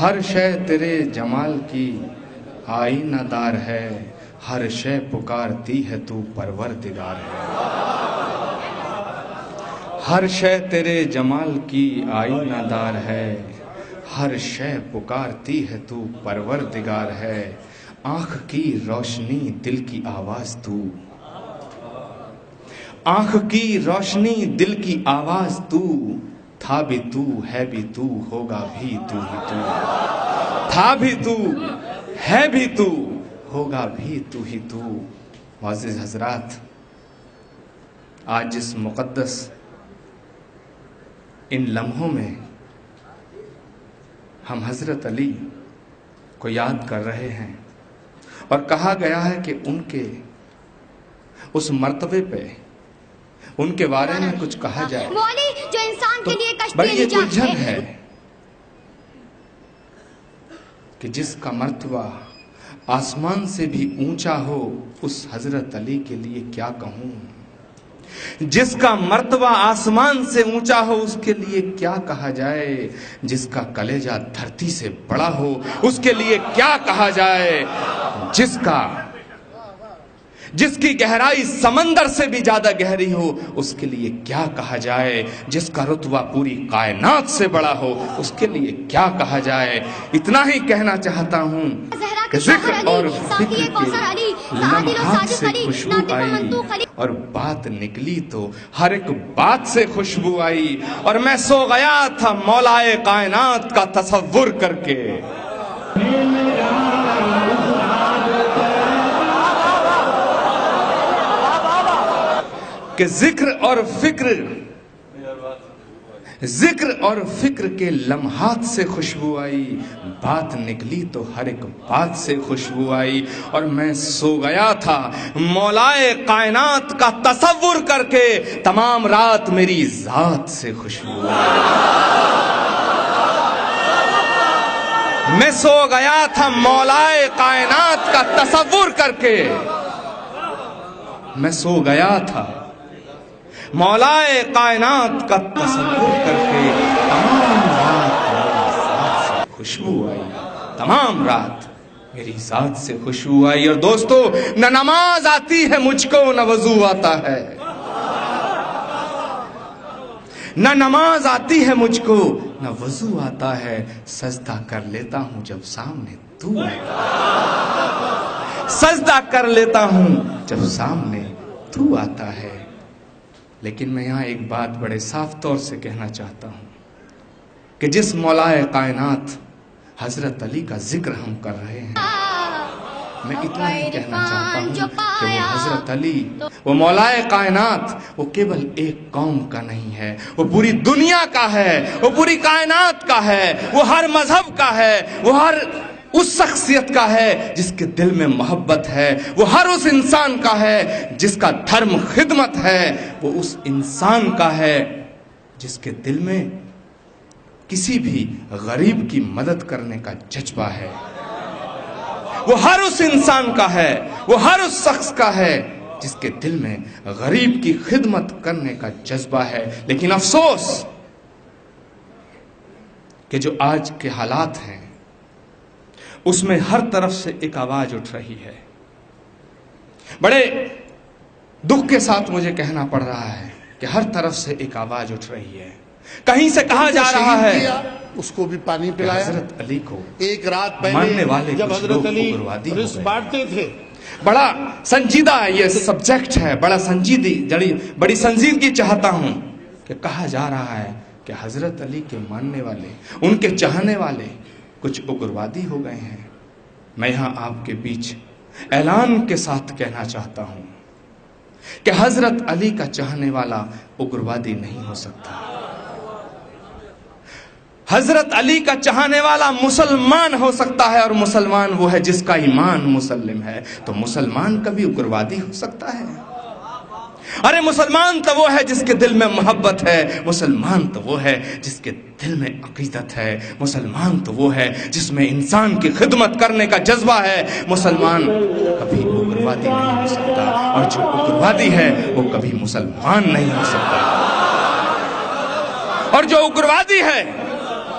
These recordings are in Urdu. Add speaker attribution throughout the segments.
Speaker 1: ہر شے تیرے جمال کی آئینہ دار ہے، ہر شے پکارتی ہے تو پروردگار ہے۔ ہر شے تیرے جمال کی آئینہ دار ہے، ہر شے پکارتی ہے تو پروردگار ہے۔ آنکھ کی روشنی دل کی آواز تو، آنکھ کی روشنی دل کی آواز تو، تھا بھی تو ہے بھی تو ہوگا بھی تو ہی تو، تھا بھی تو ہے بھی تو ہوگا بھی تو ہی تو۔ معزز حضرات، آج اس مقدس ان لمحوں میں ہم حضرت علی کو یاد کر رہے ہیں، اور کہا گیا ہے کہ ان کے اس مرتبے پہ ان کے بارے میں کچھ کہا جائے
Speaker 2: جو انسان کے لیے
Speaker 1: بڑی یہ الجھن ہے کہ جس کا مرتبہ آسمان سے بھی اونچا ہو، اس حضرت علی کے لیے کیا کہوں۔ جس کا مرتبہ آسمان سے اونچا ہو، اس کے لیے کیا کہا جائے۔ جس کا کلیجہ دھرتی سے بڑا ہو، اس کے لیے کیا کہا جائے۔ جس کی گہرائی سمندر سے بھی زیادہ گہری ہو، اس کے لیے کیا کہا جائے۔ جس کا رتبہ پوری کائنات سے بڑا ہو، اس کے لیے کیا کہا جائے۔ اتنا ہی کہنا چاہتا ہوں کہ ذکر اور فکر کے لمحات سے خوشبو آئی، اور بات نکلی تو ہر ایک بات سے خوشبو آئی، اور میں سو گیا تھا مولائے کائنات کا تصور کر کے۔ کہ ذکر اور فکر کے لمحات سے خوشبو آئی، بات نکلی تو ہر ایک بات سے خوشبو آئی، اور میں سو گیا تھا مولائے کائنات کا تصور کر کے، تمام رات میری ذات سے خوشبو آئی۔ میں سو گیا تھا مولائے کائنات کا تصور کر کے، میں سو گیا تھا مولائے کائنات کا تصور کر کے، تمام رات میری ذات سے خوشبو آئی، تمام رات میری ذات سے خوشبو آئی۔ اور دوستو، نہ نماز آتی ہے مجھ کو، نہ وضو آتا ہے، نہ نماز آتی ہے مجھ کو، نہ وضو آتا ہے، سجدہ کر لیتا ہوں جب سامنے تو آتا ہے، سجدہ کر لیتا ہوں جب سامنے تو آتا ہے۔ لیکن میں یہاں ایک بات بڑے صاف طور سے کہنا چاہتا ہوں کہ جس مولائے کائنات حضرت علی کا ذکر ہم کر رہے ہیں، میں اتنا ہی کہنا چاہتا ہوں کہ وہ حضرت علی، وہ مولائے کائنات، وہ کیول ایک قوم کا نہیں ہے، وہ پوری دنیا کا ہے، وہ پوری کائنات کا ہے، وہ ہر مذہب کا ہے، وہ ہر اس شخصیت کا ہے جس کے دل میں محبت ہے، وہ ہر اس انسان کا ہے جس کا دھرم خدمت ہے، وہ اس انسان کا ہے جس کے دل میں کسی بھی غریب کی مدد کرنے کا جذبہ ہے، وہ ہر اس انسان کا ہے، وہ ہر اس شخص کا ہے جس کے دل میں غریب کی خدمت کرنے کا جذبہ ہے۔ لیکن افسوس کہ جو آج کے حالات ہیں، اس میں ہر طرف سے ایک آواز اٹھ رہی ہے۔ بڑے دکھ کے ساتھ مجھے کہنا پڑ رہا ہے کہ ہر طرف سے ایک آواز اٹھ رہی ہے۔ کہیں سے کہا جا رہا ہے
Speaker 3: اس کو بھی پانی پلایا۔
Speaker 1: حضرت علی کو
Speaker 3: ایک رات
Speaker 1: ماننے
Speaker 3: پہلے
Speaker 1: والے
Speaker 3: جب
Speaker 1: کچھ
Speaker 3: حضرت
Speaker 1: لوگ
Speaker 3: علی
Speaker 1: اگروادی ہو
Speaker 3: رزق
Speaker 1: گئے۔
Speaker 3: بانٹتے تھے،
Speaker 1: بڑا سنجیدہ یہ سبجیکٹ ہے، بڑا بڑی سنجیدگی چاہتا ہوں کہ کہا جا رہا ہے کہ حضرت علی کے ماننے والے، ان کے چاہنے والے کچھ اگروادی ہو گئے ہیں۔ میں یہاں آپ کے بیچ اعلان کے ساتھ کہنا چاہتا ہوں کہ حضرت علی کا چاہنے والا اگروادی نہیں ہو سکتا۔ حضرت علی کا چاہنے والا مسلمان ہو سکتا ہے، اور مسلمان وہ ہے جس کا ایمان مسلم ہے۔ تو مسلمان کبھی اگروادی ہو سکتا ہے؟ ارے مسلمان تو وہ ہے جس کے دل میں محبت ہے، مسلمان تو وہ ہے جس کے دل میں عقیدت ہے، مسلمان تو وہ ہے جس میں انسان کی خدمت کرنے کا جذبہ ہے۔ مسلمان کبھی اگروادی نہیں ہو سکتا، اور جو اگروادی ہے وہ کبھی مسلمان نہیں ہو سکتا، اور جو اگروادی ہے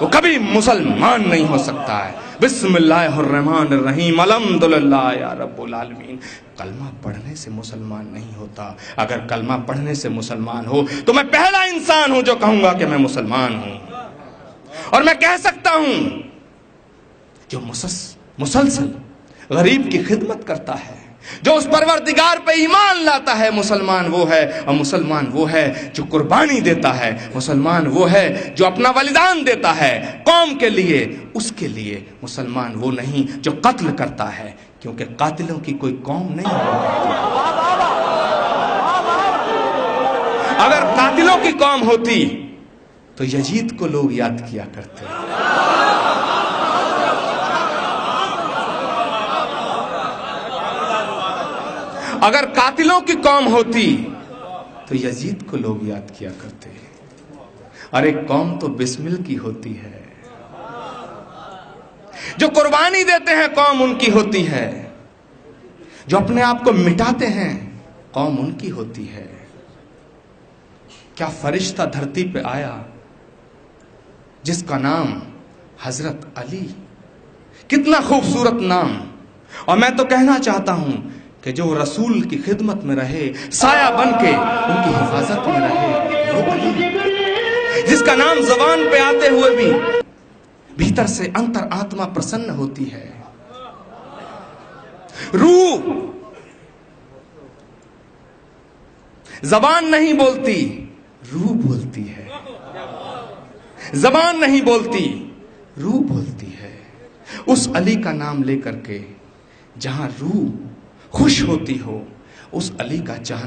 Speaker 1: وہ کبھی مسلمان نہیں ہو سکتا ہے. بسم اللہ الرحمن الرحیم الحمدللہ یا رب العالمین. کلمہ پڑھنے سے مسلمان نہیں ہوتا. اگر کلمہ پڑھنے سے مسلمان ہو تو میں پہلا انسان ہوں جو کہوں گا کہ میں مسلمان ہوں. اور میں کہہ سکتا ہوں جو مسلسل غریب کی خدمت کرتا ہے, جو اس پروردگار پہ ایمان لاتا ہے, مسلمان وہ ہے. اور مسلمان وہ ہے جو قربانی دیتا ہے. مسلمان وہ ہے جو اپنا بلیدان دیتا ہے قوم کے لیے. اس کے لیے مسلمان وہ نہیں جو قتل کرتا ہے, کیونکہ قاتلوں کی کوئی قوم نہیں ہوتی. اگر قاتلوں کی قوم ہوتی تو یزید کو لوگ یاد کیا کرتے. اگر قاتلوں کی قوم ہوتی تو یزید کو لوگ یاد کیا کرتے. اور ایک قوم تو بسمل کی ہوتی ہے. جو قربانی دیتے ہیں قوم ان کی ہوتی ہے. جو اپنے آپ کو مٹاتے ہیں قوم ان کی ہوتی ہے. کیا فرشتہ دھرتی پہ آیا جس کا نام حضرت علی, کتنا خوبصورت نام. اور میں تو کہنا چاہتا ہوں کہ جو رسول کی خدمت میں رہے, سایہ بن کے ان کی حفاظت میں رہے, وہ علی جس کا نام زبان پہ آتے ہوئے بھی بھیتر سے انتر آتما پرسن ہوتی ہے. روح زبان نہیں بولتی, روح بولتی ہے. زبان نہیں بولتی, روح بولتی ہے. اس علی کا نام لے کر کے جہاں روح خوش ہوتی ہو, اس علی کا چاہنا